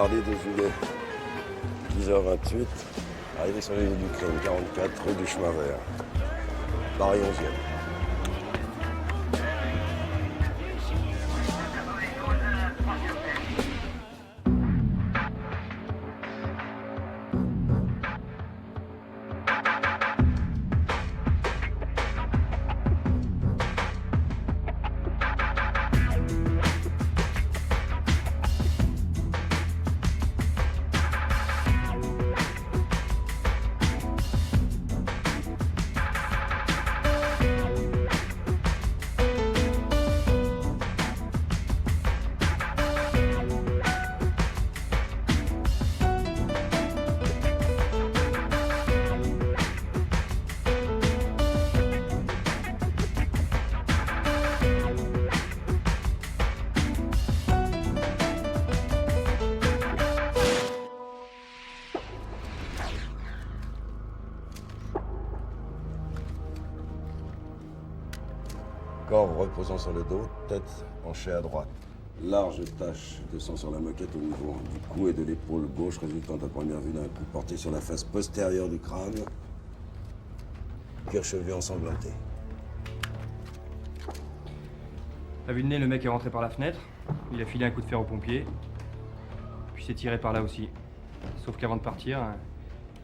mardi 12 juillet, 10h28, arrivé sur les lieux du crime, 44 rue du Chemin Vert, Paris 11e. Corps reposant sur le dos, tête penchée à droite. Large tache de sang sur la moquette au niveau du cou et de l'épaule gauche, résultant à première vue d'un coup porté sur la face postérieure du crâne. Cuir chevelu ensanglanté. À vue de nez, le mec est rentré par la fenêtre. Il a filé un coup de fer au pompier. Puis s'est tiré par là aussi. Sauf qu'avant de partir,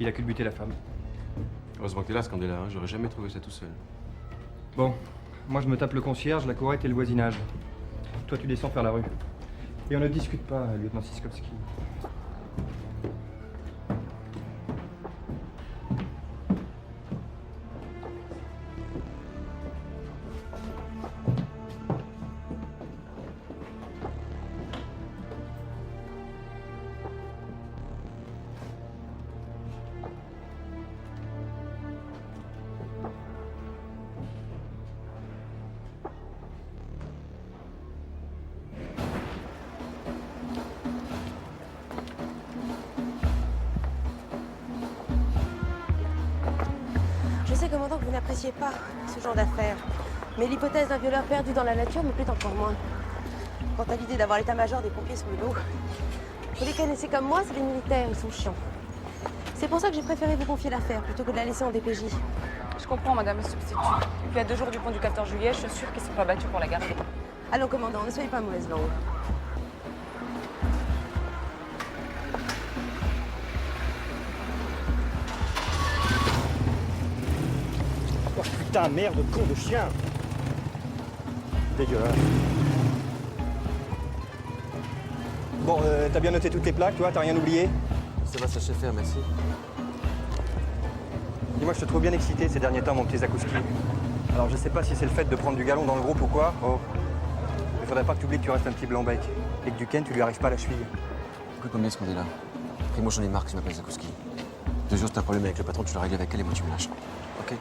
il a culbuté la femme. Heureusement que t'es là, Scandella, hein. J'aurais jamais trouvé ça tout seul. Bon, moi je me tape le concierge, la courette et le voisinage. Toi tu descends faire la rue. Et on ne discute pas, lieutenant Siskowski. Je sais, commandant, que vous n'appréciez pas ce genre d'affaires. Mais l'hypothèse d'un violeur perdu dans la nature me plaît encore moins. Quant à l'idée d'avoir l'état-major des pompiers sous le dos, vous les connaissez comme moi, c'est les militaires, ils sont chiants. C'est pour ça que j'ai préféré vous confier l'affaire plutôt que de la laisser en DPJ. Je comprends, madame le substitut. Et puis à 2 jours du pont du 14 juillet, je suis sûre qu'ils ne sont pas battus pour la garder. Allons, commandant, ne soyez pas mauvaise langue. Oh putain, merde, con de chien! Dégueulasse. Bon, t'as bien noté toutes les plaques, toi? T'as rien oublié? Ça va, ça sait faire, merci. Dis-moi, je te trouve bien excité ces derniers temps, mon petit Zakouski. Alors, je sais pas si c'est le fait de prendre du galon dans le groupe ou quoi. Oh. Il faudrait pas que tu oublies que tu restes un petit blanc-bec. Et que du Ken, tu lui arrives pas à la cheville. Écoute-moi bien, Scandella. Après, moi, j'en ai marre que tu m'appelles Zakouski. 2 jours, si t'as un problème avec le patron, tu le règles avec elle et moi, tu me lâches. Ok?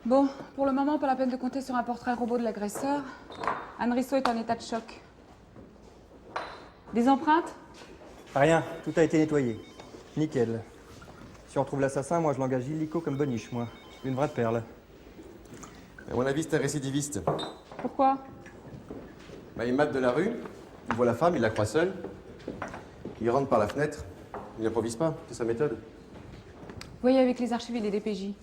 Bon, pour le moment, pas la peine de compter sur un portrait robot de l'agresseur. Anne Risso est en état de choc. Des empreintes? Rien, tout a été nettoyé. Nickel. Si on retrouve l'assassin, moi je l'engage illico comme boniche, moi. Une vraie perle. À mon avis, c'est un récidiviste. Pourquoi? Bah, il mate de la rue, il voit la femme, il la croit seule. Il rentre par la fenêtre, il n'improvise pas, c'est sa méthode. Voyez avec les archives et les DPJ.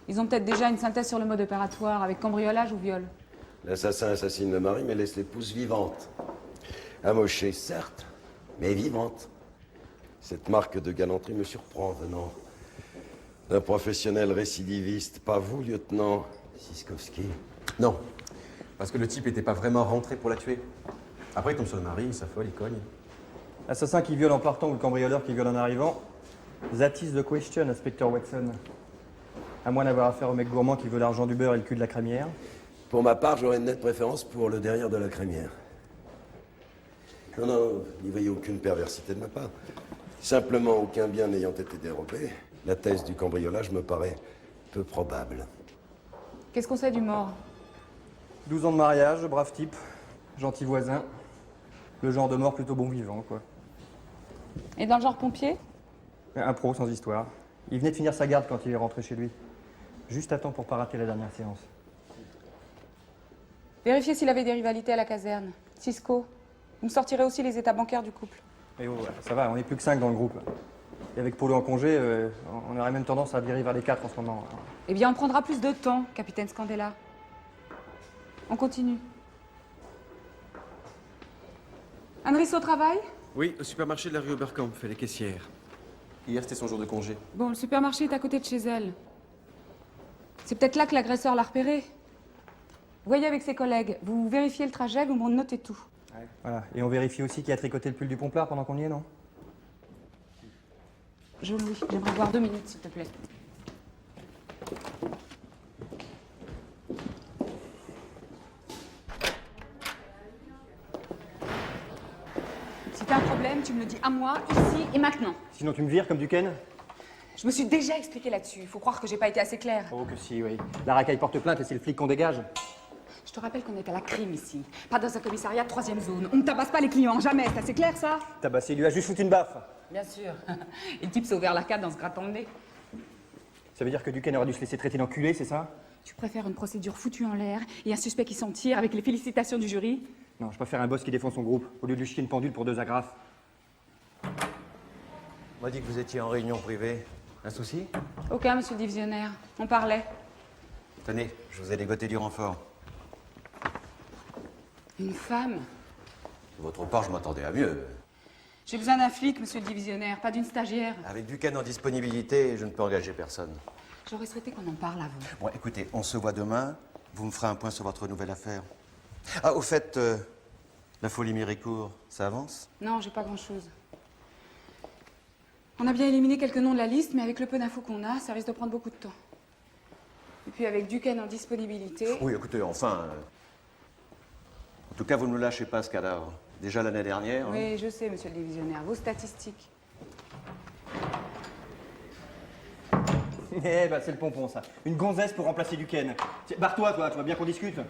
Ils ont peut-être déjà une synthèse sur le mode opératoire, avec cambriolage ou viol. L'assassin assassine le mari, mais laisse l'épouse vivante. Amochée, certes, mais vivante. Cette marque de galanterie me surprend venant d'un professionnel récidiviste. Pas vous, lieutenant Siskowski. Non, parce que le type n'était pas vraiment rentré pour la tuer. Après, il tombe sur le mari, il s'affole, il cogne. L'assassin qui viole en partant ou le cambrioleur qui viole en arrivant. That is the question, Inspector Watson. À moins d'avoir affaire au mec gourmand qui veut l'argent du beurre et le cul de la crémière. Pour ma part, j'aurais une nette préférence pour le derrière de la crémière. Non, n'y voyez aucune perversité de ma part. Simplement, aucun bien n'ayant été dérobé, la thèse du cambriolage me paraît peu probable. Qu'est-ce qu'on sait du mort? 12 ans de mariage, brave type, gentil voisin. Le genre de mort plutôt bon vivant, quoi. Et dans le genre pompier? Un pro sans histoire. Il venait de finir sa garde quand il est rentré chez lui. Juste à temps pour pas rater la dernière séance. Vérifiez s'il avait des rivalités à la caserne. Cisco, vous me sortirez aussi les états bancaires du couple. Et oh, ça va, on est plus que 5 dans le groupe. Et avec Polo en congé, on aurait même tendance à virer vers les 4 en ce moment. Eh bien, on prendra plus de temps, capitaine Scandella. On continue. Anne-Rice au travail? Oui, au supermarché de la rue Oberkampf, fait les caissières. Hier, c'était son jour de congé. Bon, le supermarché est à côté de chez elle. C'est peut-être là que l'agresseur l'a repéré. Voyez avec ses collègues, vous vérifiez le trajet, vous m'en notez tout. Voilà. Et on vérifie aussi qui a tricoté le pull du pomplard pendant qu'on y est, non? Jean-Louis, j'aimerais voir 2 minutes, s'il te plaît. Si t'as un problème, tu me le dis à moi, ici et maintenant. Sinon tu me vires comme du Ken? Je me suis déjà expliqué là-dessus. Il faut croire que j'ai pas été assez claire. Oh que si, oui. La racaille porte plainte et c'est le flic qu'on dégage. Je te rappelle qu'on est à la crime ici. Pas dans un commissariat de 3e zone. On ne tabasse pas les clients, jamais. C'est assez clair, ça? Tabassé, il lui a juste foutu une baffe. Bien sûr. Et le type s'est ouvert l'arcade en se grattant le nez. Ça veut dire que Duquesne aurait dû se laisser traiter d'enculé, c'est ça? Tu préfères une procédure foutue en l'air et un suspect qui s'en tire avec les félicitations du jury? Non, je préfère un boss qui défend son groupe, au lieu de lui chier une pendule pour 2 agrafes. On m'a dit que vous étiez en réunion privée. Un souci? Aucun, monsieur le divisionnaire. On parlait. Tenez, je vous ai dégoté du renfort. Une femme? De votre part, je m'attendais à mieux. J'ai besoin d'un flic, monsieur le divisionnaire, pas d'une stagiaire. Avec Duquesne en disponibilité, je ne peux engager personne. J'aurais souhaité qu'on en parle avant. Bon, écoutez, on se voit demain. Vous me ferez un point sur votre nouvelle affaire. Ah, au fait, la folie Méricourt, ça avance? Non, j'ai pas grand-chose. On a bien éliminé quelques noms de la liste, mais avec le peu d'infos qu'on a, ça risque de prendre beaucoup de temps. Et puis avec Duquesne en disponibilité... Oui, écoutez, enfin... En tout cas, vous ne me lâchez pas ce cadavre. Déjà l'année dernière... Oui, je sais, monsieur le divisionnaire. Vos statistiques. Eh ben, c'est le pompon, ça. Une gonzesse pour remplacer Duquesne. Tiens, barre-toi, toi, tu veux bien qu'on discute?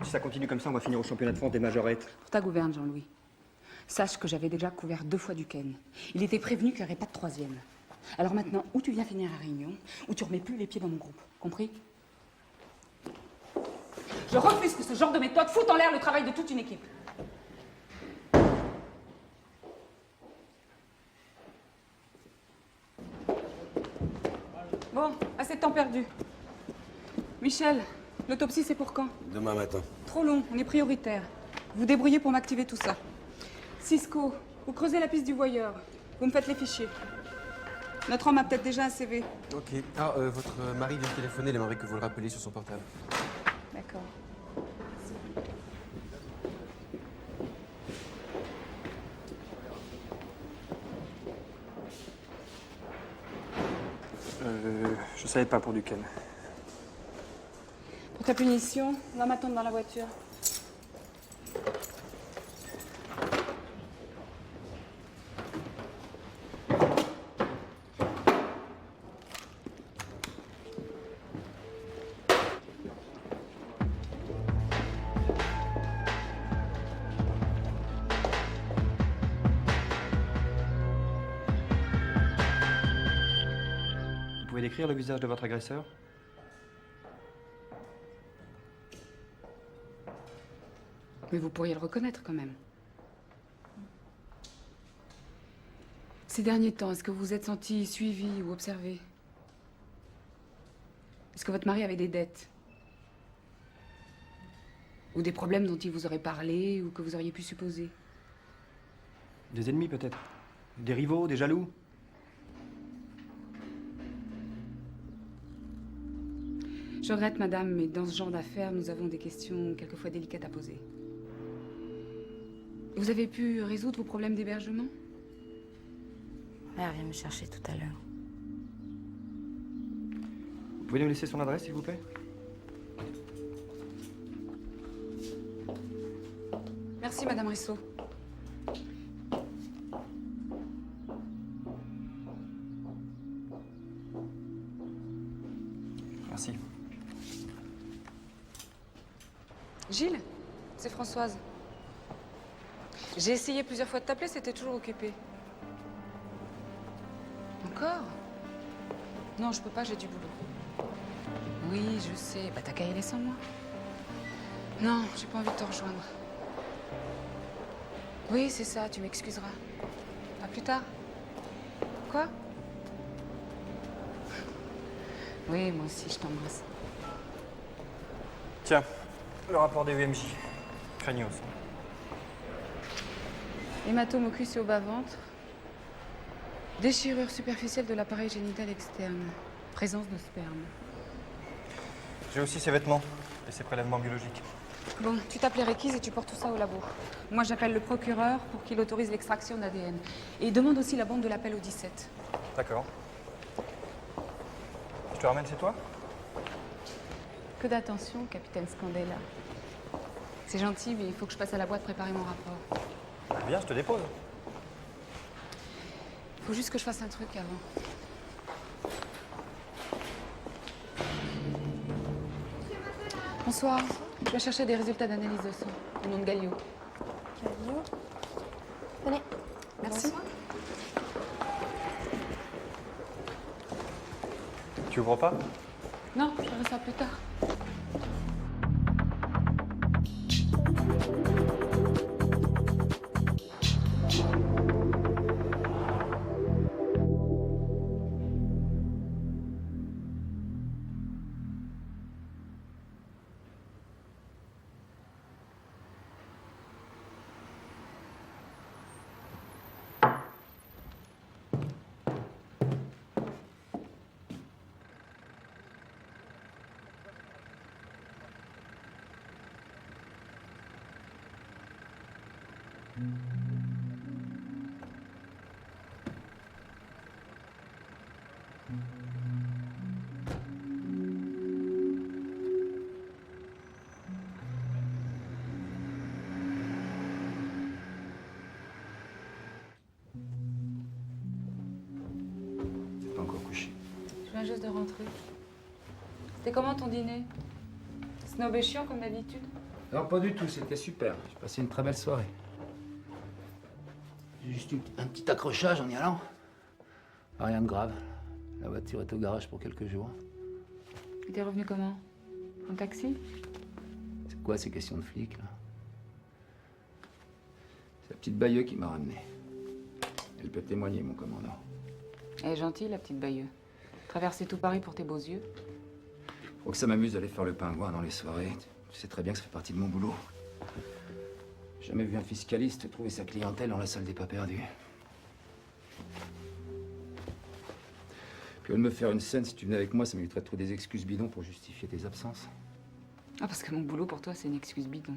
Si ça continue comme ça, on va finir au championnat de France des majorettes. Pour ta gouverne, Jean-Louis. Sache que j'avais déjà couvert 2 fois Duquesne. Il était prévenu qu'il n'y aurait pas de 3e. Alors maintenant, ou tu viens finir à Réunion, ou tu remets plus les pieds dans mon groupe. Compris? Je refuse que ce genre de méthode foute en l'air le travail de toute une équipe. Bon, assez de temps perdu. Michel, l'autopsie c'est pour quand? Demain matin. Trop long, on est prioritaire. Vous débrouillez pour m'activer tout ça. Cisco, vous creusez la piste du voyeur. Vous me faites les fichiers. Notre homme a peut-être déjà un CV. Ok. Ah, votre mari vient de téléphoner, il aimerait que vous le rappeliez sur son portable. D'accord. Je savais pas pour Duquesne. Pour ta punition, on va m'attendre dans la voiture. Vous pouvez décrire le visage de votre agresseur? Mais vous pourriez le reconnaître quand même. Ces derniers temps, est-ce que vous vous êtes senti suivi ou observé? Est-ce que votre mari avait des dettes? Ou des problèmes dont il vous aurait parlé ou que vous auriez pu supposer? Des ennemis peut-être? Des rivaux, des jaloux? Je regrette, madame, mais dans ce genre d'affaires, nous avons des questions quelquefois délicates à poser. Vous avez pu résoudre vos problèmes d'hébergement? Elle vient me chercher tout à l'heure. Vous pouvez nous laisser son adresse, s'il vous plaît? Merci, madame Rissot. Merci. Gilles, c'est Françoise. J'ai essayé plusieurs fois de t'appeler, c'était toujours occupé. Encore? Non, je peux pas, j'ai du boulot. Oui, je sais. Bah, t'as qu'à y aller sans moi. Non, j'ai pas envie de te rejoindre. Oui, c'est ça, tu m'excuseras. À plus tard. Quoi? Oui, moi aussi, je t'embrasse. Tiens, le rapport des UMJ. Craignos. Hématome au cuisse et au bas-ventre. Déchirure superficielle de l'appareil génital externe. Présence de sperme. J'ai aussi ses vêtements et ses prélèvements biologiques. Bon, tu tapes les réquises et tu portes tout ça au labo. Moi, j'appelle le procureur pour qu'il autorise l'extraction d'ADN. Et il demande aussi la bande de l'appel au 17. D'accord. Je te ramène chez toi? Que d'attention, capitaine Scandella. C'est gentil, mais il faut que je passe à la boîte préparer mon rapport. Viens, je te dépose. Faut juste que je fasse un truc avant. Bonsoir. Je vais chercher des résultats d'analyse de sang. Au nom de Gallio. Gallio. Tenez. Merci. Tu ouvres pas? Non, je verrai ça plus tard. T'es pas encore couché. Je viens juste de rentrer. C'était comment ton dîner? Snob et chiant comme d'habitude? Non, pas du tout, c'était super. J'ai passé une très belle soirée. J'ai juste eu un petit accrochage en y allant. Rien de grave. La voiture est au garage pour quelques jours. Et t'es revenu comment? En taxi? C'est quoi ces questions de flics, là? C'est la petite Bayeux qui m'a ramené. Elle peut témoigner, mon commandant. Elle est gentille, la petite Bayeux. Traverser tout Paris pour tes beaux yeux. Faut que ça m'amuse d'aller faire le pingouin dans les soirées. Tu sais très bien que ça fait partie de mon boulot. J'ai jamais vu un fiscaliste trouver sa clientèle dans la salle des pas perdus. Puis au lieu de me faire une scène, si tu venais avec moi, ça m'éviterait de trouver des excuses bidons pour justifier tes absences. Ah, parce que mon boulot pour toi, c'est une excuse bidon.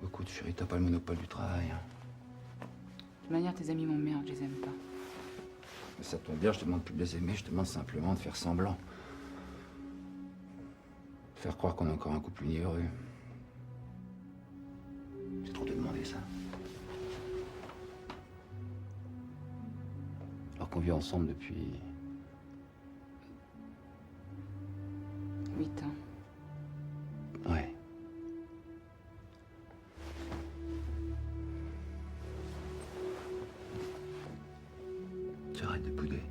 Écoute, chérie, t'as pas le monopole du travail. De toute manière, tes amis m'emmerdent, je les aime pas. Mais ça tombe bien, je te demande plus de les aimer, je te demande simplement de faire semblant. De faire croire qu'on est encore un couple uni heureux. C'est trop te demander ça. Alors qu'on vit ensemble depuis 8 ans. Ouais. Tu arrêtes de bouder.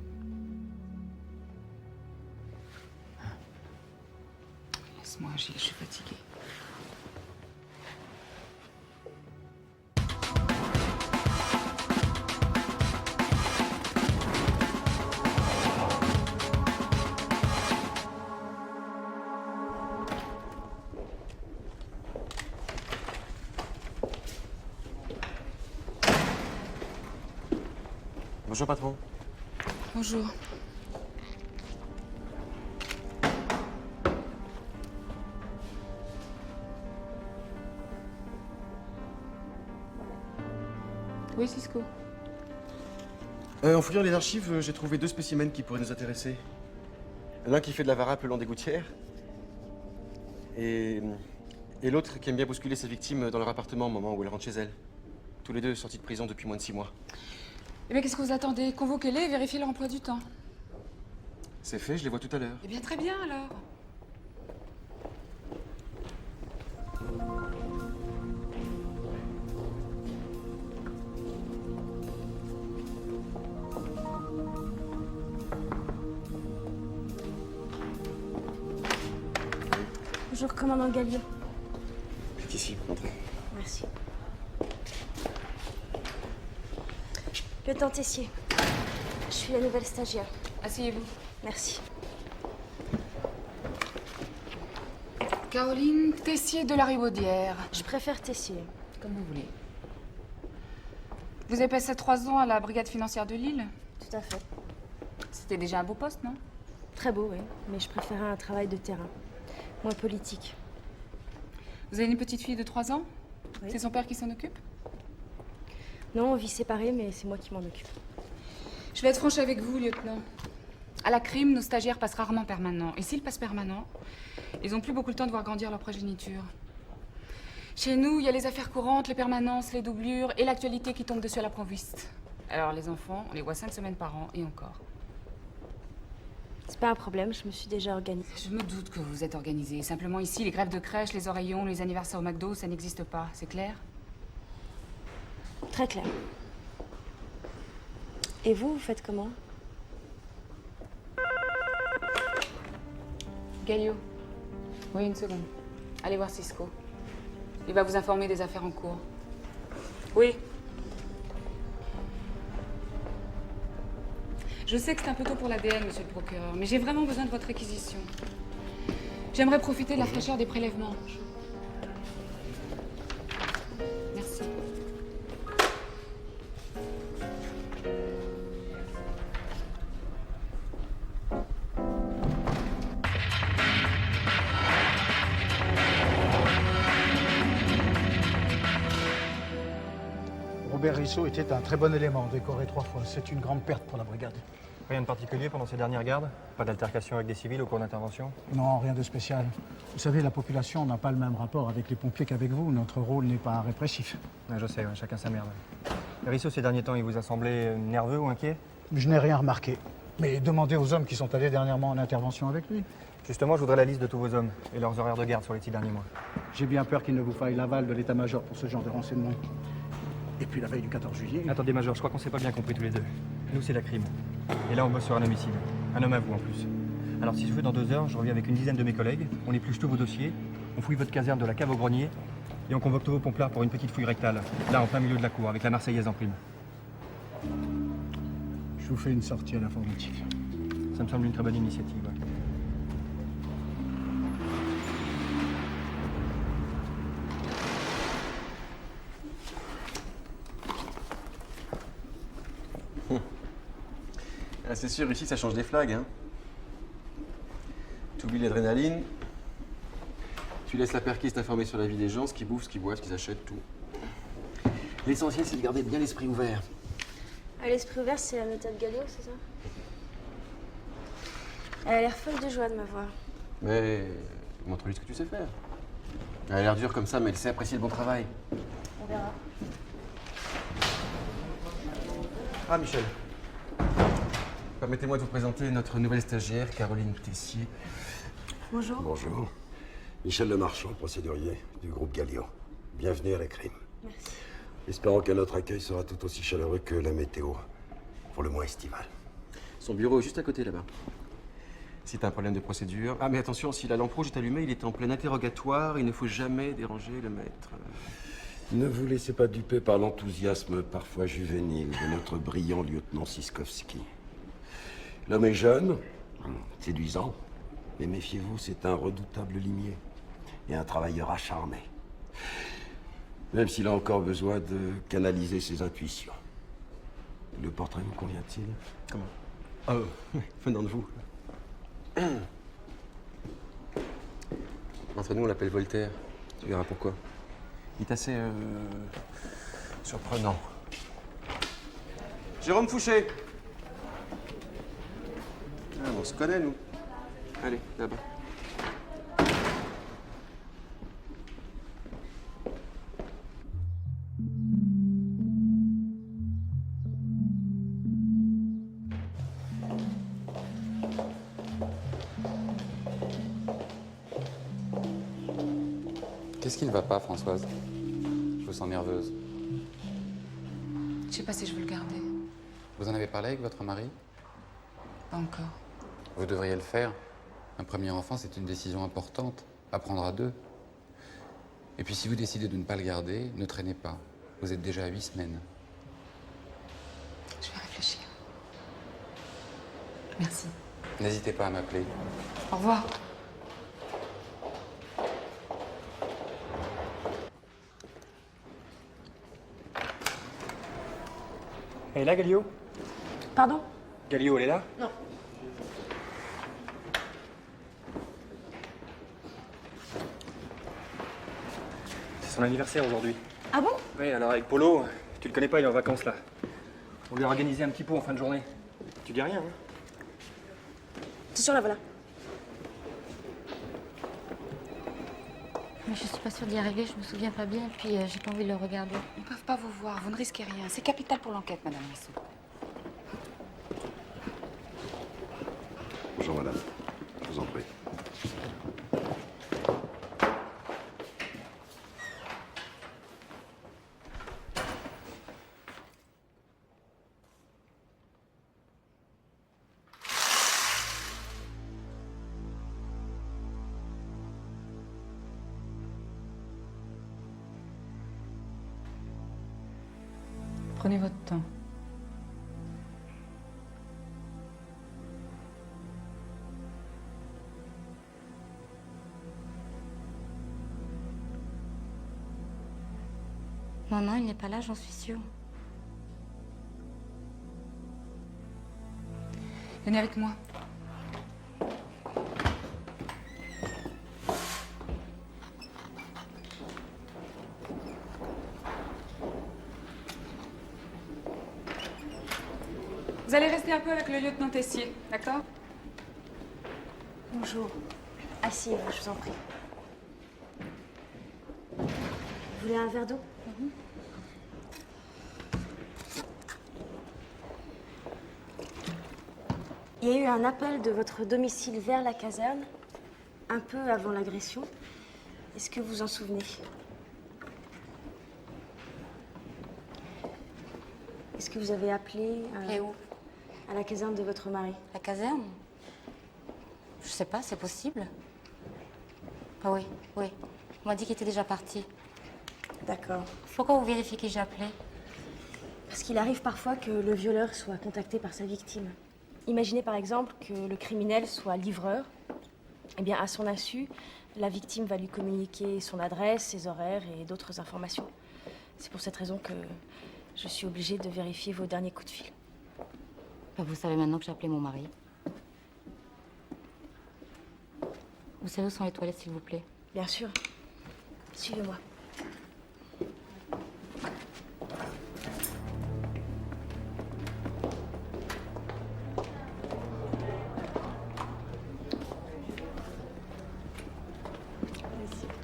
Laisse-moi, Gilles, je suis fatiguée. Bonjour, patron. Bonjour. Oui, Cisco. En fouillant les archives, j'ai trouvé 2 spécimens qui pourraient nous intéresser. L'un qui fait de la varap le long des gouttières. Et l'autre qui aime bien bousculer ses victimes dans leur appartement au moment où elles rentrent chez elles. Tous les deux sortis de prison depuis moins de 6 mois. Eh bien, qu'est-ce que vous attendez? Convoquez-les et vérifiez leur emploi du temps. C'est fait, je les vois tout à l'heure. Eh bien, très bien, alors. Bonjour, commandant Galio. C'est ici, entrez. Merci. Lieutenant Tessier. Je suis la nouvelle stagiaire. Asseyez-vous. Merci. Caroline Tessier de la Ribaudière. Je préfère Tessier. Comme vous voulez. Vous avez passé 3 ans à la brigade financière de Lille? Tout à fait. C'était déjà un beau poste, non? Très beau, oui. Mais je préférais un travail de terrain. Moins politique. Vous avez une petite fille de 3 ans? Oui. C'est son père qui s'en occupe? Non, on vit séparés, mais c'est moi qui m'en occupe. Je vais être franche avec vous, lieutenant. À la crime, nos stagiaires passent rarement permanent. Et s'ils passent permanent, ils n'ont plus beaucoup le temps de voir grandir leur progéniture. Chez nous, il y a les affaires courantes, les permanences, les doublures et l'actualité qui tombe dessus à l'improviste. Alors les enfants, on les voit 5 semaines par an et encore. C'est pas un problème, je me suis déjà organisée. Je me doute que vous vous êtes organisés. Simplement ici, les grèves de crèche, les oreillons, les anniversaires au McDo, ça n'existe pas. C'est clair? Très clair. Et vous faites comment? Galio. Oui, une seconde. Allez voir Cisco. Il va vous informer des affaires en cours. Oui. Je sais que c'est un peu tôt pour l'ADN, monsieur le procureur, mais j'ai vraiment besoin de votre réquisition. J'aimerais profiter de la fraîcheur des prélèvements. Merci. Robert Rissot était un très bon élément, décoré 3 fois. C'est une grande perte pour la brigade. Rien de particulier pendant ces dernières gardes? Pas d'altercation avec des civils au cours d'intervention? Non, rien de spécial. Vous savez, la population n'a pas le même rapport avec les pompiers qu'avec vous. Notre rôle n'est pas répressif. Ouais, je sais, ouais, chacun sa merde. Rissot, ces derniers temps, il vous a semblé nerveux ou inquiet? Je n'ai rien remarqué. Mais demandez aux hommes qui sont allés dernièrement en intervention avec lui. Justement, je voudrais la liste de tous vos hommes et leurs horaires de garde sur les 6 derniers mois. J'ai bien peur qu'il ne vous faille l'aval de l'état-major pour ce genre de renseignements. Et puis la veille du 14 juillet... Attendez, Major, je crois qu'on s'est pas bien compris tous les deux. Nous, c'est la crime. Et là, on bosse sur un homicide. Un homme à vous, en plus. Alors, si je veux, dans 2 heures, je reviens avec une dizaine de mes collègues. On épluche tous vos dossiers, on fouille votre caserne de la cave au grenier, et on convoque tous vos pomplards pour une petite fouille rectale. Là, en plein milieu de la cour, avec la Marseillaise en prime. Je vous fais une sortie à l'informatique. Ça me semble une très bonne initiative, ouais. Ah, c'est sûr, ici, ça change des flags, hein. Tu oublies l'adrénaline. Tu laisses la perquise t'informer sur la vie des gens, ce qu'ils bouffent, ce qu'ils boivent, ce qu'ils achètent, tout. L'essentiel, c'est de garder bien l'esprit ouvert. Ah, l'esprit ouvert, c'est la méthode Galio, c'est ça? Elle a l'air folle de joie de me voir. Mais montre-lui ce que tu sais faire. Elle a l'air dure comme ça, mais elle sait apprécier le bon travail. On verra. Ah, Michel. Permettez-moi de vous présenter notre nouvelle stagiaire, Caroline Tessier. Bonjour. Bonjour. Michel Lemarchand, procédurier du groupe Galio. Bienvenue à la crime. Merci. Espérons que notre accueil sera tout aussi chaleureux que la météo, pour le moins estivale. Son bureau est juste à côté, là-bas. Si t'as un problème de procédure... Ah, mais attention, si la lampe rouge est allumée, il est en plein interrogatoire. Il ne faut jamais déranger le maître. Ne vous laissez pas duper par l'enthousiasme parfois juvénile de notre brillant lieutenant Siskowski. L'homme est jeune, séduisant, mais méfiez-vous, c'est un redoutable limier et un travailleur acharné. Même s'il a encore besoin de canaliser ses intuitions. Le portrait vous convient-il? Comment? Ah, venant de vous. Entre nous, on l'appelle Voltaire. Tu verras pourquoi. Il est assez... surprenant. Jérôme Fouché. Ah, on se connaît, nous. Allez, là-bas. Qu'est-ce qui ne va pas, Françoise? Je vous sens nerveuse. Je sais pas si je veux le garder. Vous en avez parlé avec votre mari? Pas encore. Vous devriez le faire. Un premier enfant, c'est une décision importante. à prendre à deux. Et puis si vous décidez de ne pas le garder, ne traînez pas. Vous êtes déjà à 8 semaines. Je vais réfléchir. Merci. N'hésitez pas à m'appeler. Au revoir. Elle est là, Galio? Pardon? Galio, elle est là? Non. C'est son anniversaire aujourd'hui. Ah bon? Oui, alors avec Polo, tu le connais pas, il est en vacances là. On lui a organisé un petit pot en fin de journée. Tu dis rien, hein? Attention, la voilà. Mais je suis pas sûre d'y arriver, je me souviens pas bien, et puis j'ai pas envie de le regarder. Ils ne peuvent pas vous voir, vous ne risquez rien. C'est capital pour l'enquête, Madame Rissot. Bonjour, madame. Je vous en prie. Prenez votre temps. Non, non, il n'est pas là, j'en suis sûre. Venez avec moi. Vous allez rester un peu avec le lieutenant Tessier, d'accord? Bonjour. Asseyez-vous, je vous en prie. Vous voulez un verre d'eau? Il y a eu un appel de votre domicile vers la caserne, un peu avant l'agression. Est-ce que vous vous en souvenez? Est-ce que vous avez appelé Et où? à la caserne de votre mari? La caserne? Je sais pas, c'est possible. Ah oui, oui. On m'a dit qu'il était déjà parti. D'accord. Pourquoi vous vérifiez qui j'ai appelé? Parce qu'il arrive parfois que le violeur soit contacté par sa victime. Imaginez par exemple que le criminel soit livreur. Eh bien, à son insu, la victime va lui communiquer son adresse, ses horaires et d'autres informations. C'est pour cette raison que je suis obligée de vérifier vos derniers coups de fil. Vous savez maintenant que j'ai appelé mon mari. Vous savez où sont les toilettes, s'il vous plaît? Bien sûr. Suivez-moi.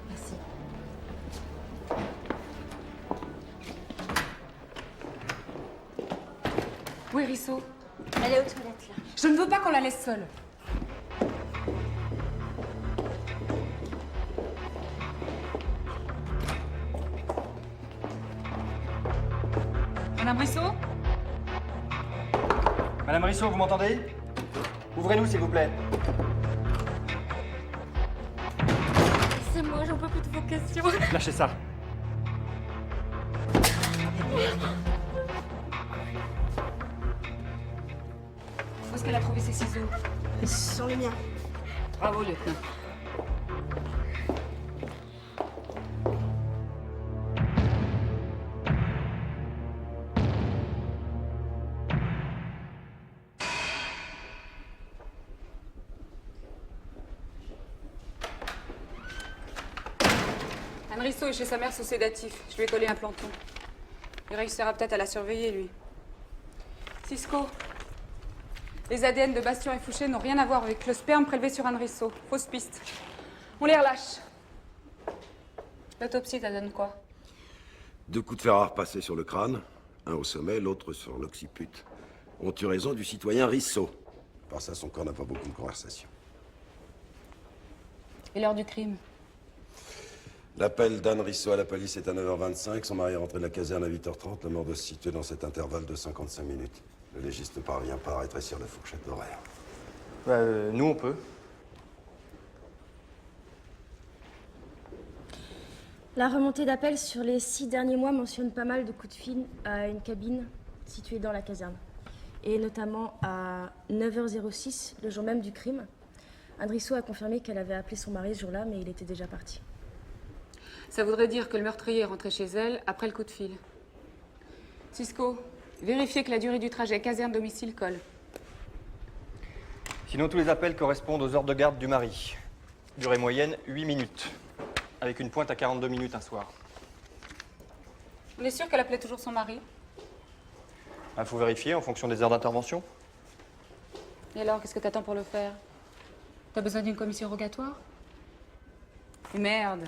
Merci. Où est Rissot? Elle est aux toilettes, là. Je ne veux pas qu'on la laisse seule. Madame Rissot? Madame Rissot, vous m'entendez? Ouvrez-nous, s'il vous plaît. C'est moi, j'en peux plus de vos questions. Lâchez ça. Où est-ce qu'elle a trouvé ses ciseaux? Ce sont les miens. Bravo, lieutenant. Anne Rissot est chez sa mère sous sédatif. Je lui ai collé un planton. Il réussira peut-être à la surveiller, lui. Cisco, les ADN de Bastien et Fouché n'ont rien à voir avec le sperme prélevé sur Anne Rissot. Fausse piste. On les relâche. L'autopsie, ça donne quoi? 2 coups de fer à repasser sur le crâne, un au sommet, l'autre sur l'occiput. Ont eu raison du citoyen Rissot. Par ça, son corps n'a pas beaucoup de conversation. Et l'heure du crime? L'appel d'Anne Rissot à la police est à 9h25. Son mari est rentré de la caserne à 8h30. La mort doit se situer dans cet intervalle de 55 minutes. Le légiste ne parvient pas à rétrécir la fourchette d'horaire. Nous, on peut. La remontée d'appels sur les 6 derniers mois mentionne pas mal de coups de fil à une cabine située dans la caserne. Et notamment à 9h06, le jour même du crime. Andrisso a confirmé qu'elle avait appelé son mari ce jour-là, mais il était déjà parti. Ça voudrait dire que le meurtrier est rentré chez elle après le coup de fil. Cisco, vérifiez que la durée du trajet caserne-domicile colle. Sinon, tous les appels correspondent aux heures de garde du mari. Durée moyenne, 8 minutes. Avec une pointe à 42 minutes un soir. On est sûr qu'elle appelait toujours son mari? Il faut vérifier en fonction des heures d'intervention. Et alors, qu'est-ce que t'attends pour le faire? T'as besoin d'une commission rogatoire? Et merde,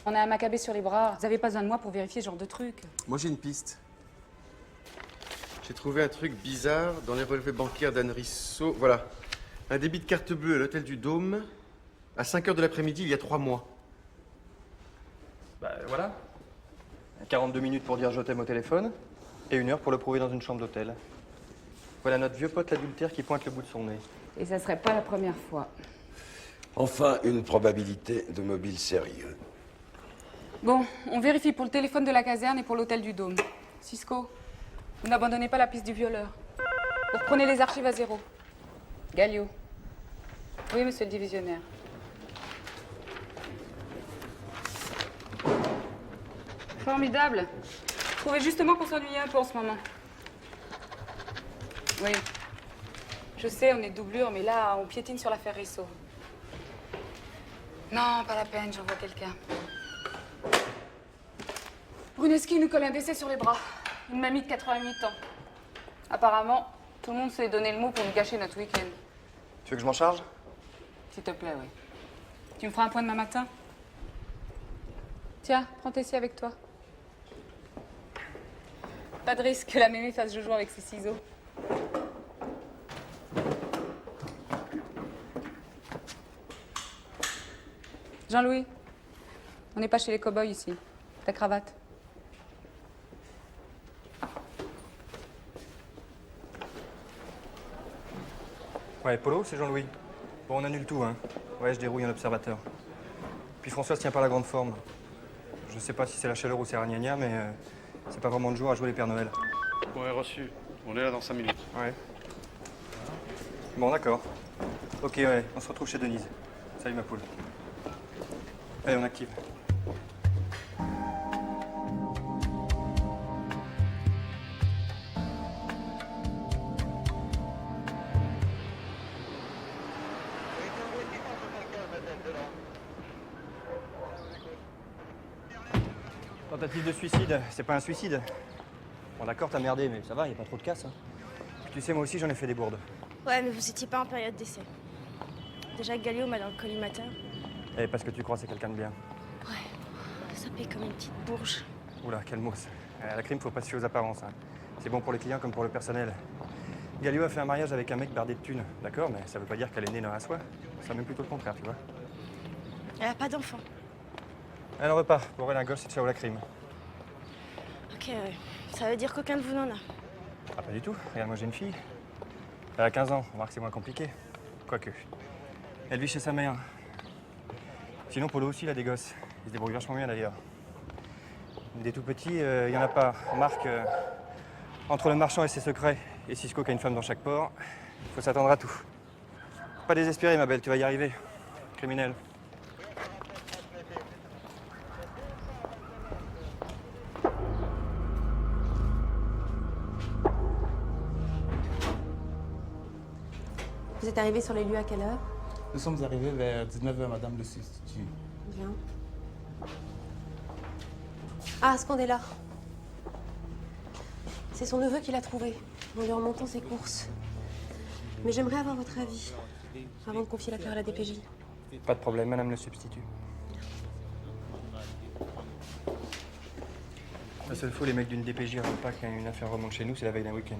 on a un macabé sur les bras. Vous avez pas besoin de moi pour vérifier ce genre de truc. Moi, j'ai une piste. J'ai trouvé un truc bizarre dans les relevés bancaires d'Anrisso. Voilà. Un débit de carte bleue à l'hôtel du Dôme à 5h de l'après-midi il y a 3 mois. Bah voilà. 42 minutes pour dire je t'aime au téléphone et 1 heure pour le prouver dans une chambre d'hôtel. Voilà notre vieux pote l'adultère qui pointe le bout de son nez. Et ça serait pas la première fois. Enfin, une probabilité de mobile sérieux. Bon, on vérifie pour le téléphone de la caserne et pour l'hôtel du Dôme. Cisco, vous n'abandonnez pas la piste du violeur. Vous reprenez les archives à 0. Galio. Oui, monsieur le divisionnaire. Formidable. Je trouvais justement qu'on s'ennuyait un peu en ce moment. Oui. Je sais, on est doublure, mais là, on piétine sur l'affaire Risso. Non, pas la peine, j'envoie quelqu'un. Bruneski nous colle un décès sur les bras. Une mamie de 88 ans. Apparemment, tout le monde s'est donné le mot pour nous gâcher notre week-end. Tu veux que je m'en charge? S'il te plaît, oui. Tu me feras un point demain matin? Tiens, prends tes scies avec toi. Pas de risque que la mémé fasse joujou avec ses ciseaux. Jean-Louis, on n'est pas chez les cow-boys ici. Ta cravate. Ouais, Polo, c'est Jean-Louis. Bon, on annule tout, hein. Ouais, je dérouille un observateur. Puis François se tient pas la grande forme. Je sais pas si c'est la chaleur ou c'est ragnagna, mais c'est pas vraiment de jour à jouer les Pères Noël. Ouais, reçu. On est là dans 5 minutes. Ouais. Bon, d'accord. Ok, ouais, on se retrouve chez Denise. Salut, ma poule. Allez, on active. Tentative de suicide, c'est pas un suicide. Bon d'accord, t'as merdé, mais ça va, y a pas trop de casse. Hein. Puis tu sais, moi aussi j'en ai fait des bourdes. Ouais, mais vous étiez pas en période d'essai. Déjà, Galio m'a dans le collimateur. Et parce que tu crois que c'est quelqu'un de bien. Ouais, ça paye comme une petite bourge. Oula, quel mousse. À la crime, faut pas se fier aux apparences. Hein. C'est bon pour les clients comme pour le personnel. Galio a fait un mariage avec un mec bardé de thunes, d'accord, mais ça veut pas dire qu'elle est née dans la soie. C'est même plutôt le contraire, tu vois. Elle a pas d'enfant. Elle en veut pas. Pour elle, un gosse, c'est ciao la crime. Ok, ouais. Ça veut dire qu'aucun de vous n'en a. Ah, pas du tout. Regarde, moi j'ai une fille. Elle a 15 ans. On voit que c'est moins compliqué. Quoique. Elle vit chez sa mère. Sinon, Polo aussi, il a des gosses. Il se débrouille vachement bien d'ailleurs. Des tout petits, il y en a pas. Remarque, entre le marchand et ses secrets, et Cisco qui a une femme dans chaque port, il faut s'attendre à tout. Pas désespérer, ma belle, tu vas y arriver. Criminel. Vous êtes arrivé sur les lieux à quelle heure? Nous sommes arrivés vers 19h, madame le substitut. Bien. Ah, ce qu'on est là. C'est son neveu qui l'a trouvé, en lui remontant ses courses. Mais j'aimerais avoir votre avis, avant de confier l'affaire à la DPJ. Pas de problème, madame le substitut. La seule fois, les mecs d'une DPJ racontent pas qu'une affaire remonte chez nous, c'est la veille d'un week-end.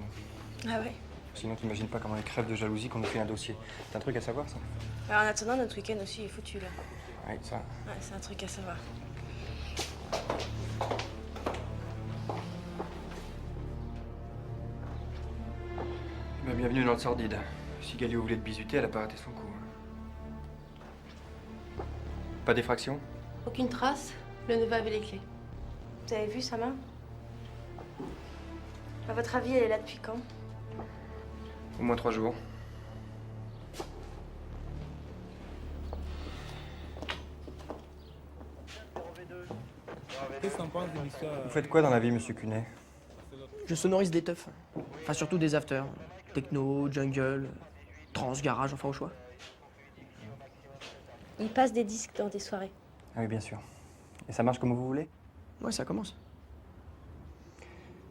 Ah ouais? Sinon, t'imagines pas comment ils crèvent de jalousie qu'on nous fait un dossier. T'as un truc à savoir, ça? Alors, en attendant, notre week-end aussi est foutu, là. Ouais, ça. Ouais, c'est un truc à savoir. Bah, bienvenue dans le sordide. Si Galio voulait te bisuter, elle a pas raté son coup. Pas d'effraction? Aucune trace? Le neveu avait les clés. Vous avez vu sa main? À votre avis, elle est là depuis quand? Au moins 3 jours. Qu'est-ce qu'on pense de l'histoire? Vous faites quoi dans la vie, monsieur Cunet? Je sonorise des teufs. Enfin, surtout des afters. Techno, jungle, trance, garage, enfin au choix. Il passe des disques dans des soirées. Ah oui, bien sûr. Et ça marche comme vous voulez? Ouais, ça commence.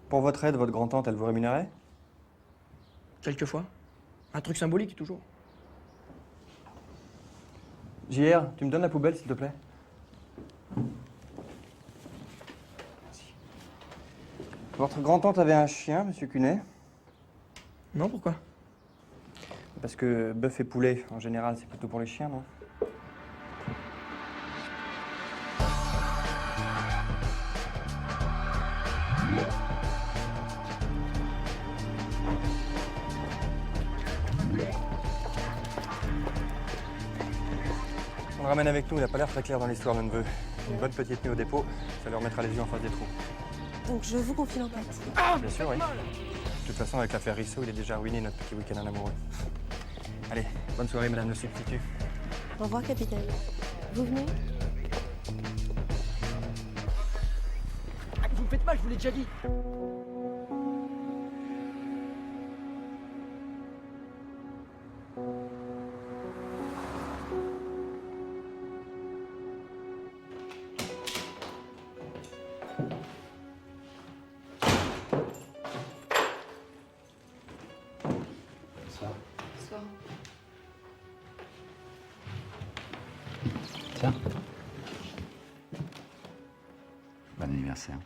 Pour votre aide, votre grand-tante, elle vous rémunérait? Quelquefois. Un truc symbolique, toujours. JR, tu me donnes la poubelle, s'il te plaît? Votre grand-tante avait un chien, monsieur Cunet? Non, pourquoi? Parce que bœuf et poulet, en général, c'est plutôt pour les chiens, non? On le ramène avec nous, il n'a pas l'air très clair dans l'histoire, le neveu. Une bonne petite nuit au dépôt, ça leur mettra les yeux en face des trous. Donc je vous confie l'empathie. Bien sûr, oui. De toute façon, avec l'affaire Risso, il est déjà ruiné notre petit week-end en amoureux. Allez, bonne soirée, madame le substitut. Au revoir, capitaine. Vous venez? Ah, vous me faites mal, je vous l'ai déjà dit. Bonsoir. Tiens. Bon anniversaire.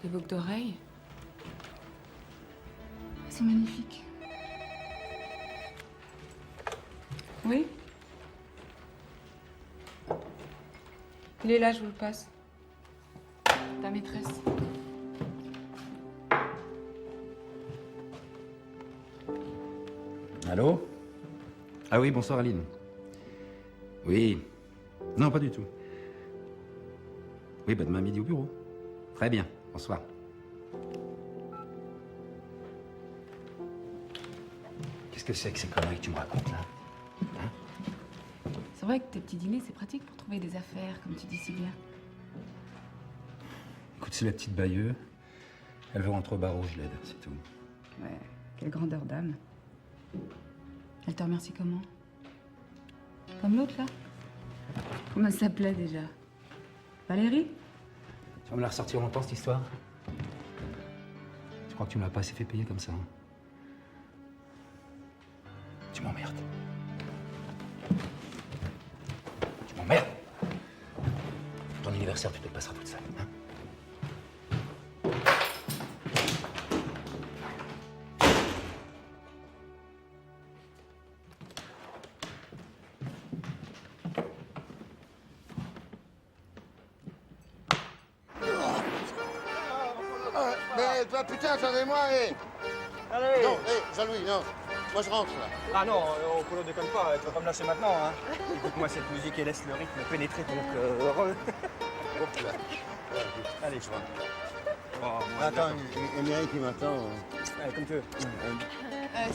Des boucles d'oreilles. Elles sont magnifiques. Oui? Il est là, je vous le passe. Ta maîtresse. Allô? Ah oui, bonsoir Aline. Oui. Non, pas du tout. Oui, bah demain midi au bureau. Très bien, bonsoir. Qu'est-ce que c'est que ces conneries que tu me racontes là? C'est vrai que tes petits dîners, c'est pratique pour trouver des affaires, comme tu dis si bien. Écoute, c'est la petite Bayeux. Elle veut rentrer au barreau, je l'aide, c'est tout. Ouais, quelle grandeur d'âme. Elle te remercie comment? Comme l'autre, là? Comment elle s'appelait, déjà? Valérie? Tu vas me la ressortir longtemps, cette histoire? Tu crois que tu me l'as pas assez fait payer comme ça, hein? Tu m'emmerdes. Tu m'emmerdes. Ton anniversaire, tu te le passeras toute seule, hein? Mais bah, putain, attendez-moi, hé! Allez! Non, hé, Jean-Louis, non. Moi, je rentre, là. Ah non, Polo déconne pas, tu vas pas me lâcher maintenant, hein. Écoute-moi cette musique et laisse le rythme pénétrer ton cœur. Hop là. Allez, je vois. Oh, Attends, Émeric, il m'attend. Allez, comme tu veux.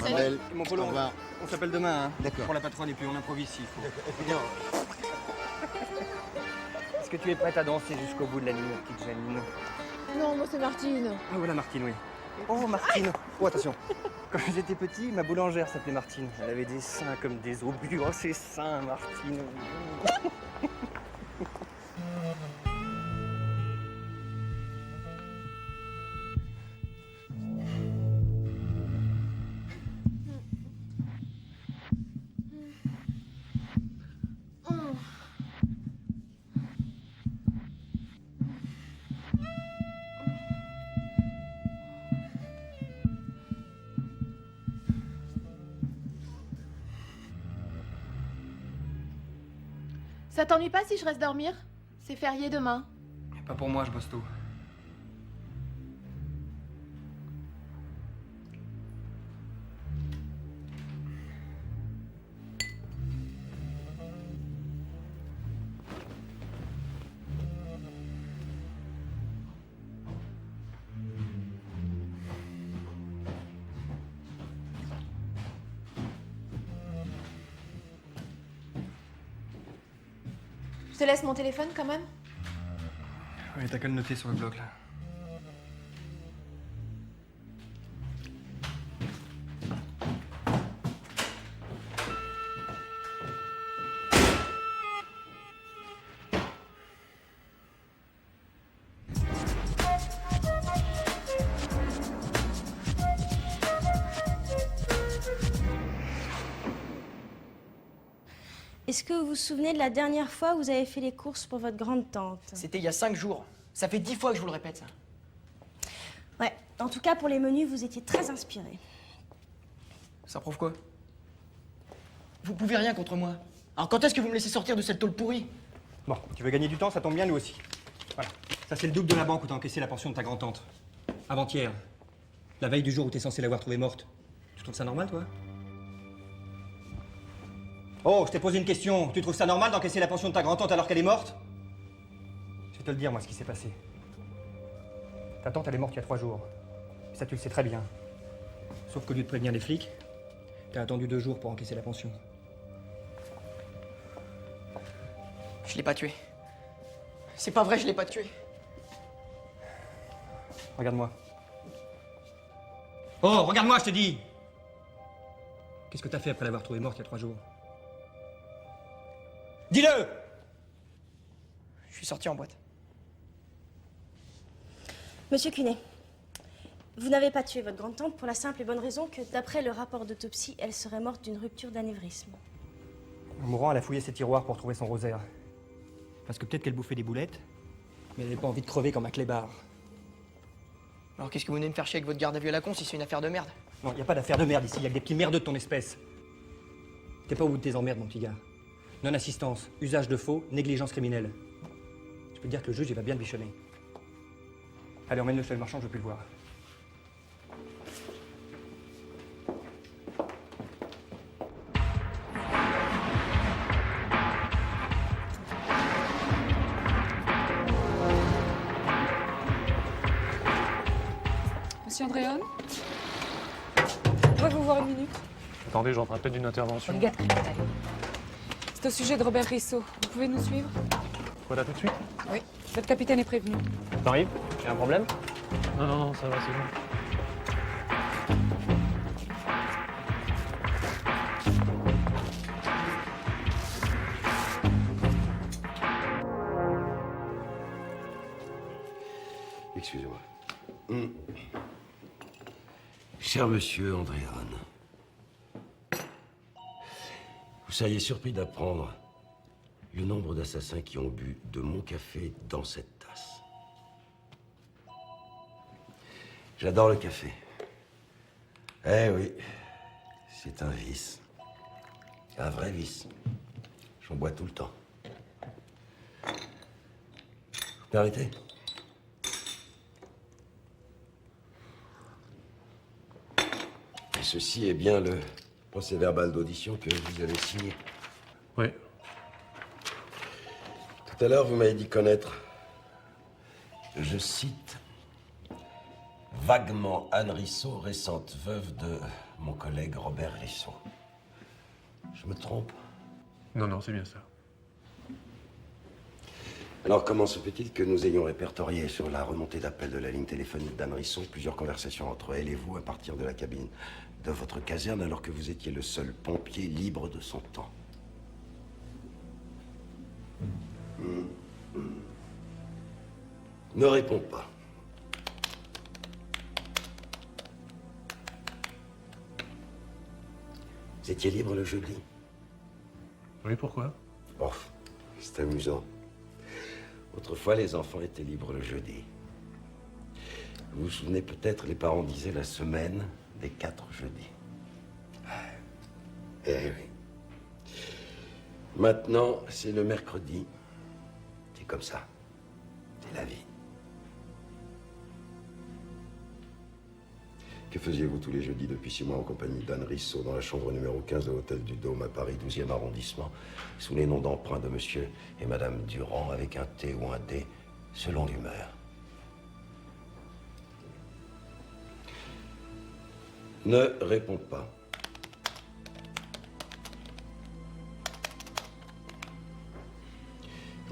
Salut. Mon Polo, Au revoir. on s'appelle demain, hein. D'accord. Pour la patronne et puis on improvise s'il faut. Bien. Est-ce que tu es prête à danser jusqu'au bout de la nuit, ma petite Janine? Non, moi c'est Martine. Ah voilà Martine, oui. Oh Martine. Oh attention. Quand j'étais petit, ma boulangère s'appelait Martine. Elle avait des seins comme des obus. Oh ces seins, Martine. Ça t'ennuie pas si je reste dormir? C'est férié demain. Pas pour moi, je bosse tôt. Je te laisse mon téléphone quand même. Ouais, t'as qu'à le noter sur le bloc là. Est-ce que vous vous souvenez de la dernière fois où vous avez fait les courses pour votre grande-tante? C'était il y a 5 jours. Ça fait 10 fois que je vous le répète, ça. Ouais, en tout cas pour les menus, vous étiez très inspiré. Ça prouve quoi? Vous pouvez rien contre moi. Alors quand est-ce que vous me laissez sortir de cette tôle pourrie? Bon, tu veux gagner du temps, ça tombe bien, nous aussi. Voilà. Ça, c'est le double de la banque où t'as encaissé la pension de ta grand-tante. Avant-hier. La veille du jour où t'es censé l'avoir trouvée morte. Tu trouves ça normal, toi? Oh, je t'ai posé une question. Tu trouves ça normal d'encaisser la pension de ta grand-tante alors qu'elle est morte? Je vais te le dire, moi, ce qui s'est passé. Ta tante, elle est morte il y a 3 jours. Et ça, tu le sais très bien. Sauf qu'au lieu de prévenir les flics, t'as attendu 2 jours pour encaisser la pension. Je l'ai pas tué. C'est pas vrai, je l'ai pas tué. Regarde-moi. Oh, regarde-moi, je te dis! Qu'est-ce que t'as fait après l'avoir trouvée morte il y a 3 jours? Dis-le! Je suis sorti en boîte. Monsieur Cunet, vous n'avez pas tué votre grande-tante pour la simple et bonne raison que, d'après le rapport d'autopsie, elle serait morte d'une rupture d'anévrisme. En mourant, elle a fouillé ses tiroirs pour trouver son rosaire. Parce que peut-être qu'elle bouffait des boulettes, mais elle n'avait pas envie de crever comme un clébard. Alors qu'est-ce que vous venez me faire chier avec votre garde à vue à la con si c'est une affaire de merde? Non, il n'y a pas d'affaire de merde ici, il y a que des petits merdeux de ton espèce. T'es pas au bout de tes emmerdes, mon petit gars. Non-assistance, usage de faux, négligence criminelle. Je peux te dire que le juge, il va bien te bichonner. Allez, emmène-le chez le marchand, je veux plus le voir. Monsieur Andréon, je pourrais vous voir une minute? Attendez, j'entre à peine d'une intervention. Brigade criminelle. C'est au sujet de Robert Risseau. Vous pouvez nous suivre? Voilà, tout de suite? Oui. Votre capitaine est prévenu. T'arrives? Il y a un problème? Non, non, non, ça va, c'est bon. Excusez-moi. Cher monsieur Andréon, vous seriez surpris d'apprendre le nombre d'assassins qui ont bu de mon café dans cette tasse. J'adore le café. Eh oui, c'est un vice. Un vrai vice. J'en bois tout le temps. Vous permettez ? Et ceci est bien le procès-verbal d'audition que vous avez signé. Oui. Tout à l'heure, vous m'avez dit connaître, je cite, vaguement Anne Risseau, récente veuve de mon collègue Robert Risseau. Je me trompe? Non, non, c'est bien ça. Alors, comment se peut-il que nous ayons répertorié sur la remontée d'appel de la ligne téléphonique d'Anne Risseau plusieurs conversations entre elle et vous à partir de la cabine de votre caserne alors que vous étiez le seul pompier libre de son temps? Ne réponds pas. Vous étiez libre le jeudi? Oui, pourquoi? Oh, c'est amusant. Autrefois, les enfants étaient libres le jeudi. Vous vous souvenez peut-être, les parents disaient la semaine des 4 jeudis. Eh oui. Maintenant, c'est le mercredi. C'est comme ça. C'est la vie. Que faisiez-vous tous les jeudis depuis 6 mois en compagnie d'Anne Risseau dans la chambre numéro 15 de l'hôtel du Dôme à Paris, 12e arrondissement, sous les noms d'emprunt de monsieur et madame Durand, avec un T ou un D, selon l'humeur? Ne réponds pas.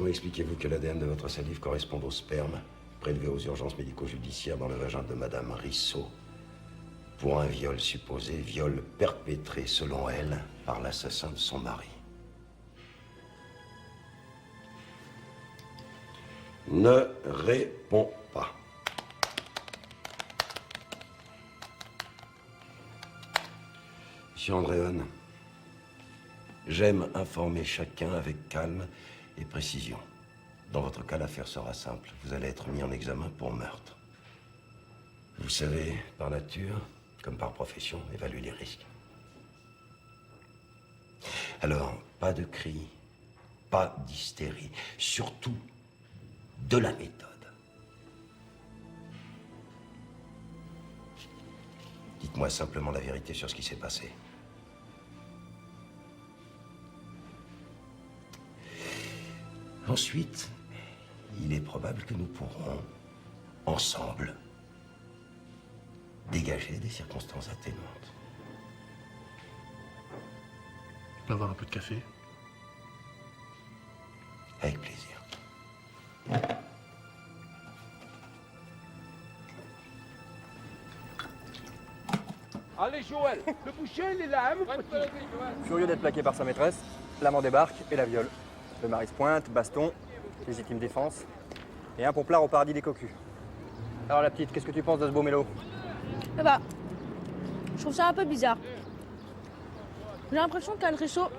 Comment expliquez-vous que l'ADN de votre salive corresponde au sperme prélevé aux urgences médico-judiciaires dans le vagin de Madame Risseau pour un viol supposé, viol perpétré, selon elle, par l'assassin de son mari? Ne réponds pas. Monsieur Andréon, j'aime informer chacun avec calme et précision. Dans votre cas, l'affaire sera simple. Vous allez être mis en examen pour meurtre. Vous savez, par nature, comme par profession, évaluer les risques. Alors, pas de cris, pas d'hystérie, surtout de la méthode. Dites-moi simplement la vérité sur ce qui s'est passé. Ensuite, il est probable que nous pourrons, ensemble, dégager des circonstances atténuantes. On peut avoir un peu de café? Avec plaisir. Allez Joël, le boucher il est là, hein, mon petit. Furieux d'être plaqué par sa maîtresse, l'amant débarque et la viole. Le mari se pointe, baston, légitime défense, et un pomplard au paradis des cocus. Alors la petite, qu'est-ce que tu penses de ce beau mélo? Eh bah, je trouve ça un peu bizarre. J'ai l'impression qu'Andrisso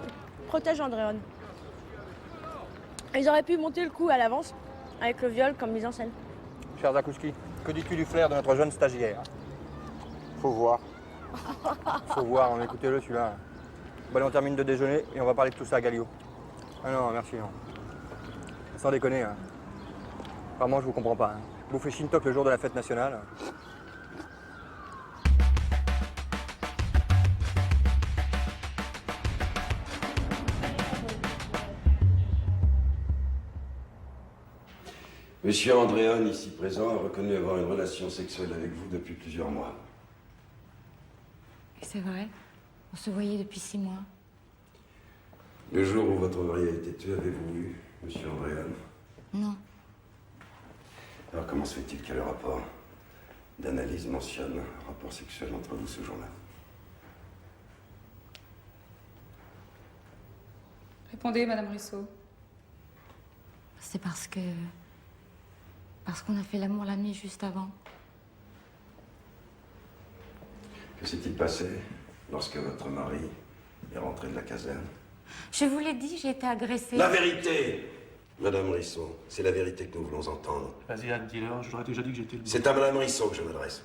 protège Andréon. Ils auraient pu monter le coup à l'avance, avec le viol comme mise en scène. Cher Zakouski, que dis-tu du flair de notre jeune stagiaire? Faut voir. Faut voir, écoutez-le celui-là. Bon, allez, on termine de déjeuner et on va parler de tout ça à Galio. Ah non, merci, non. Sans déconner, hein. Vraiment, je vous comprends pas. Hein. Bouffer Shintok le jour de la fête nationale. Monsieur Andréon, ici présent, a reconnu avoir une relation sexuelle avec vous depuis plusieurs mois. C'est vrai. On se voyait depuis 6 mois. Le jour où votre mari a été tué, avez-vous vu monsieur Andréon? Non. Alors comment se fait-il que le rapport d'analyse mentionne un rapport sexuel entre vous ce jour-là? Répondez, Madame Risseau. C'est parce qu'on a fait l'amour la nuit juste avant. Que s'est-il passé lorsque votre mari est rentré de la caserne? Je vous l'ai dit, j'ai été agressée. La vérité, Madame Risseau, c'est la vérité que nous voulons entendre. Vas-y, Anne, dis-leur, je leur ai déjà dit que j'étais le... C'est à Madame Risseau que je m'adresse.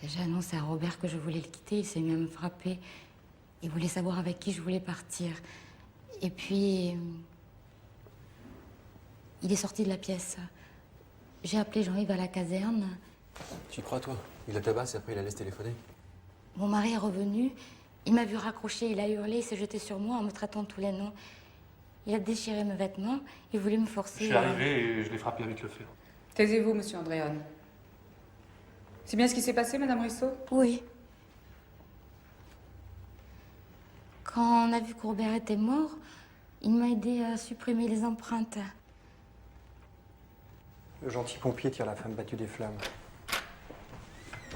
J'ai annoncé à Robert que je voulais le quitter, il s'est mis à me frapper. Il voulait savoir avec qui je voulais partir. Et puis... il est sorti de la pièce. J'ai appelé Jean-Yves à la caserne. Tu y crois, toi? Il la tabasse et après il la laisse téléphoner. Mon mari est revenu. Il m'a vu raccrocher, il a hurlé, il s'est jeté sur moi en me traitant de tous les noms. Il a déchiré mes vêtements, il voulait me forcer. Je suis arrivé et je l'ai frappé avec le fer. Taisez-vous, monsieur Andréon. C'est bien ce qui s'est passé, Madame Risseau? Oui. Quand on a vu que Robert était mort, il m'a aidé à supprimer les empreintes. Le gentil pompier tire la femme battue des flammes.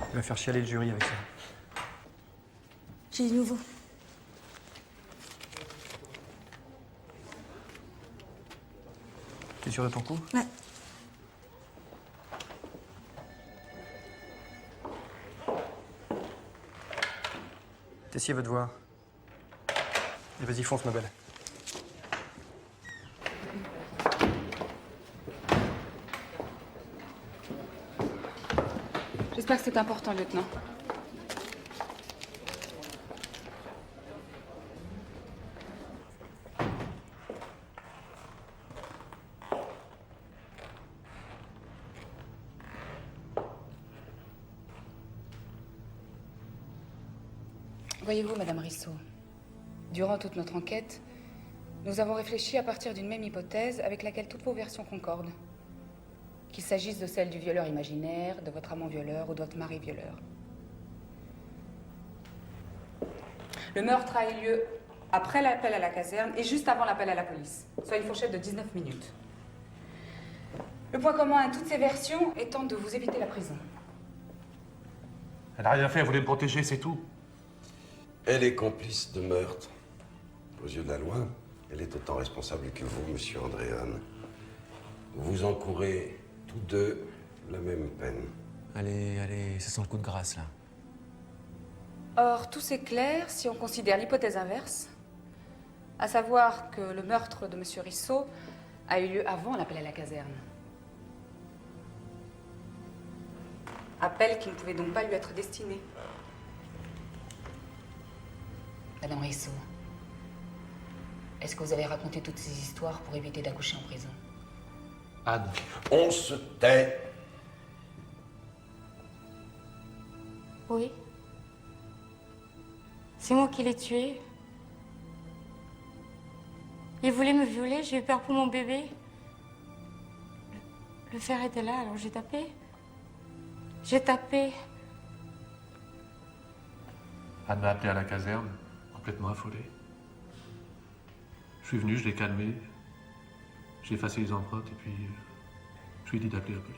Il va faire chialer le jury avec ça. J'ai du nouveau. T'es sûr de ton coup? Ouais. Tessier veut te voir. Et vas-y, fonce, ma belle. J'espère que c'est important, lieutenant. Voyez-vous, Madame Risseau, durant toute notre enquête, nous avons réfléchi à partir d'une même hypothèse avec laquelle toutes vos versions concordent. Qu'il s'agisse de celle du violeur imaginaire, de votre amant violeur ou de votre mari violeur. Le meurtre a eu lieu après l'appel à la caserne et juste avant l'appel à la police, soit une fourchette de 19 minutes. Le point commun à toutes ces versions étant de vous éviter la prison. Elle n'a rien fait, elle voulait me protéger, c'est tout. Elle est complice de meurtre. Aux yeux de la loi, elle est autant responsable que vous, monsieur Andréane. Vous encourez tous deux la même peine. Allez, allez, ça sent le coup de grâce, là. Or, tout s'éclaire si on considère l'hypothèse inverse, à savoir que le meurtre de M. Risseau a eu lieu avant l'appel à la caserne. Appel qui ne pouvait donc pas lui être destiné. Madame Risseau, est-ce que vous avez raconté toutes ces histoires pour éviter d'accoucher en prison? Anne. On se tait. Oui. C'est moi qui l'ai tué. Il voulait me violer, j'ai eu peur pour mon bébé. Le fer était là, alors j'ai tapé. J'ai tapé. Anne m'a appelé à la caserne, complètement affolée. Je suis venu, je l'ai calmé. J'ai effacé les empreintes et puis je lui ai dit d'appeler la police.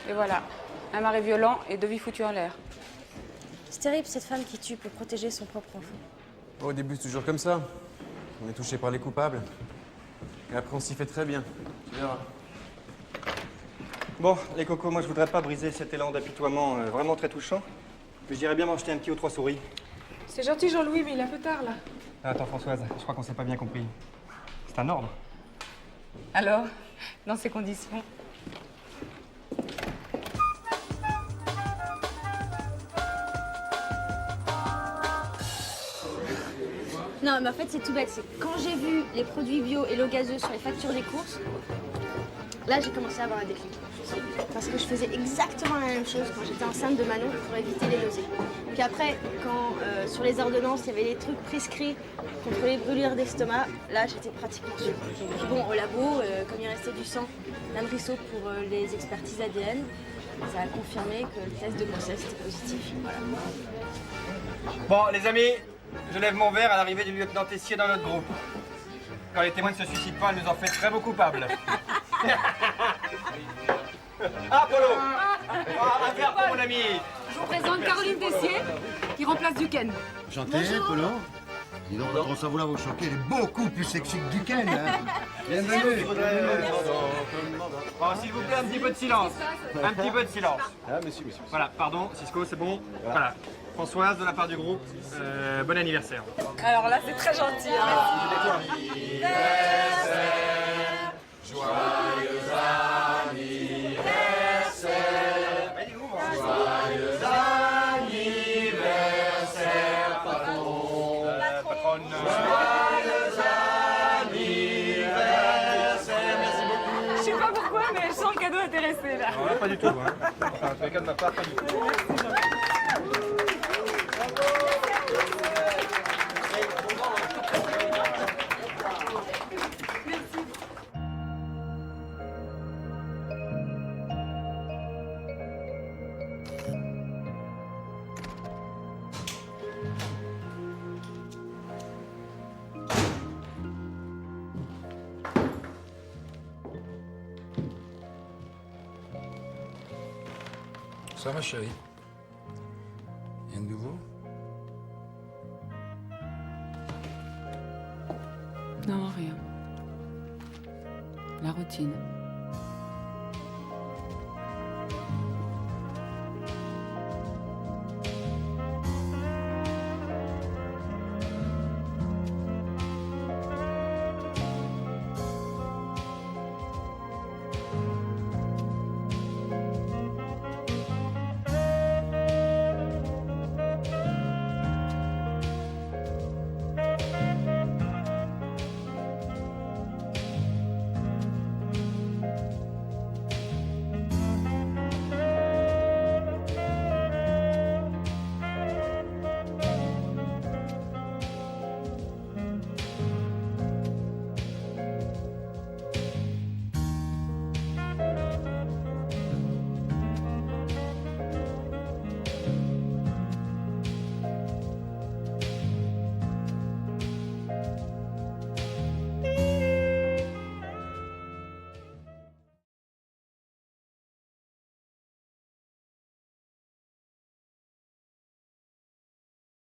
Et voilà, un mari violent et deux vies foutues en l'air. C'est terrible, cette femme qui tue pour protéger son propre enfant. Au début, c'est toujours comme ça. On est touché par les coupables. Et après, on s'y fait très bien. Tu verras. Bon, les cocos, moi je voudrais pas briser cet élan d'apitoiement vraiment très touchant. Mais j'irais bien m'en jeter un petit aux 3 souris. C'est gentil, Jean-Louis, mais il est un peu tard, là. Attends, Françoise, je crois qu'on s'est pas bien compris. C'est un ordre. Alors, dans ces conditions... Non, mais en fait, c'est tout bête. C'est quand j'ai vu les produits bio et l'eau gazeuse sur les factures des courses, là, j'ai commencé à avoir un déclic. Parce que je faisais exactement la même chose quand j'étais enceinte de Manon pour éviter les nausées. Puis après, quand sur les ordonnances, il y avait des trucs prescrits contre les brûlures d'estomac, là, j'étais pratiquement sûre. Puis bon, au labo, comme il restait du sang d'Anne Risseau pour les expertises ADN, ça a confirmé que le test de grossesse était positif. Voilà. Bon, les amis, je lève mon verre à l'arrivée du lieutenant Tessier dans notre groupe. Quand les témoins ne se suicident pas, elle nous en fait très beau coupables. Ah, Polo! Un verre pour mon ami! Je vous présente Caroline Tessier, qui remplace Duquesne. Chanté, Polo. Dis donc, on va vouloir vous choquer, elle est beaucoup plus sexy que Duquesne. Hein. Bienvenue. Bon, s'il vous plaît, un petit peu de silence. Un petit peu de silence. Ah, monsieur. Voilà, pardon, Cisco, c'est bon. Voilà. Françoise, de la part du groupe, bon anniversaire. Alors là, c'est très gentil. Joyeux anniversaire, joyeux anniversaire, patron, patronne. Joyeux anniversaire, merci beaucoup. Je sais pas pourquoi, mais je sens le cadeau intéressé là. Non, pas du tout. Hein. Enfin, en tous les cas, de ma part, pas du tout. Ça va, chérie? Rien de nouveau? Non, rien. La routine.